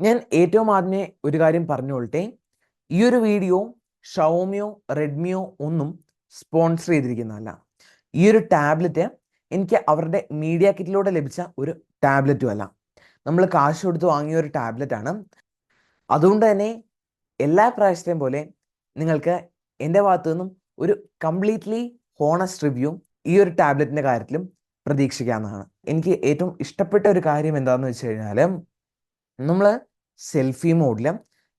ഞാൻ ഏറ്റവും ആദ്യമേ ഒരു കാര്യം പറഞ്ഞുകൊള്ളട്ടെ. ഈ ഒരു വീഡിയോ ഷവോമിയോ റെഡ്മിയോ ഒന്നും സ്പോൺസർ ചെയ്തിരിക്കുന്നതല്ല. ഈ ഒരു ടാബ്ലറ്റ് എനിക്ക് അവരുടെ മീഡിയ കിറ്റിലൂടെ ലഭിച്ച ഒരു ടാബ്ലറ്റും അല്ല. നമ്മൾ കാശ് കൊടുത്ത് വാങ്ങിയ ഒരു ടാബ്ലറ്റ് ആണ്. അതുകൊണ്ട് തന്നെ എല്ലാ പ്രാവശ്യത്തെയും പോലെ നിങ്ങൾക്ക് എൻ്റെ ഭാഗത്തു നിന്നും ഒരു കംപ്ലീറ്റ്ലി ഹോണസ്റ്റ് റിവ്യൂ ഈ ഒരു ടാബ്ലറ്റിൻ്റെ കാര്യത്തിലും പ്രതീക്ഷിക്കാവുന്നതാണ്. എനിക്ക് ഏറ്റവും ഇഷ്ടപ്പെട്ട ഒരു കാര്യം എന്താണെന്ന് വെച്ച് കഴിഞ്ഞാൽ, നമ്മൾ സെൽഫി മോഡിൽ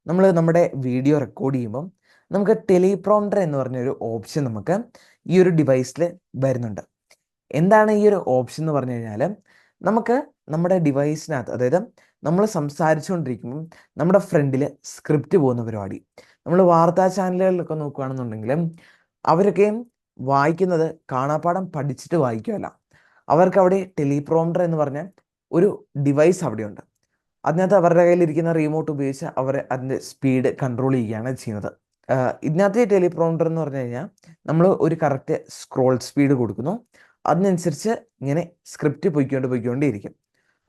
നമ്മൾ നമ്മുടെ വീഡിയോ റെക്കോർഡ് ചെയ്യുമ്പം നമുക്ക് ടെലിപ്രോംപ്റ്റർ എന്ന് പറഞ്ഞൊരു ഓപ്ഷൻ നമുക്ക് ഈ ഒരു ഡിവൈസിൽ വരുന്നുണ്ട്. എന്താണ് ഈ ഒരു ഓപ്ഷൻ എന്ന് പറഞ്ഞു കഴിഞ്ഞാൽ, നമുക്ക് നമ്മുടെ ഡിവൈസിനകത്ത്, അതായത് നമ്മൾ സംസാരിച്ചുകൊണ്ടിരിക്കുമ്പം നമ്മുടെ ഫ്രണ്ടിൽ സ്ക്രിപ്റ്റ് പോകുന്ന പരിപാടി. നമ്മൾ വാർത്താ ചാനലുകളിലൊക്കെ നോക്കുകയാണെന്നുണ്ടെങ്കിൽ അവരൊക്കെ വായിക്കുന്നത് കാണാപ്പാഠം പഠിച്ചിട്ട് വായിക്കുകയല്ല. അവർക്ക് അവിടെ ടെലിപ്രോംപ്റ്റർ എന്ന് പറഞ്ഞ ഒരു ഡിവൈസ് അവിടെയുണ്ട്. അതിനകത്ത് അവരുടെ കയ്യിലിരിക്കുന്ന റിമോട്ട് ഉപയോഗിച്ച് അവർ അതിൻ്റെ സ്പീഡ് കൺട്രോൾ ചെയ്യുകയാണ് ചെയ്യുന്നത്. ഇതിനകത്ത് ടെലിപ്രോംപ്റ്റർ എന്ന് പറഞ്ഞു കഴിഞ്ഞാൽ നമ്മൾ ഒരു കറക്റ്റ് സ്ക്രോൾ സ്പീഡ് കൊടുക്കുന്നു, അതിനനുസരിച്ച് ഇങ്ങനെ സ്ക്രിപ്റ്റ് പൊയ്ക്കൊണ്ടേയിരിക്കും.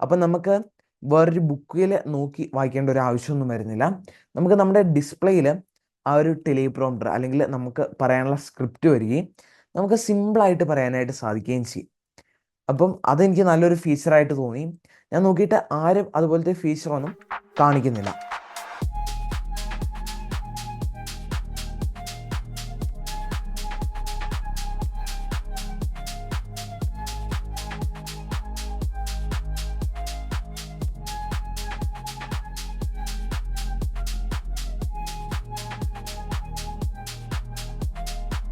അപ്പം നമുക്ക് വേറൊരു ബുക്കിൽ നോക്കി വായിക്കേണ്ട ഒരു ആവശ്യമൊന്നും വരുന്നില്ല. നമുക്ക് നമ്മുടെ ഡിസ്പ്ലേയിൽ ആ ഒരു ടെലിപ്രോംപ്റ്റർ അല്ലെങ്കിൽ നമുക്ക് പറയാനുള്ള സ്ക്രിപ്റ്റ് വരികയും നമുക്ക് സിമ്പിളായിട്ട് പറയാനായിട്ട് സാധിക്കുകയും ചെയ്യും. അപ്പം അതെനിക്ക് നല്ലൊരു ഫീച്ചറായിട്ട് തോന്നി. ഞാൻ നോക്കിയിട്ട് ആരും അതുപോലത്തെ ഫീച്ചറൊന്നും കാണിക്കുന്നില്ല.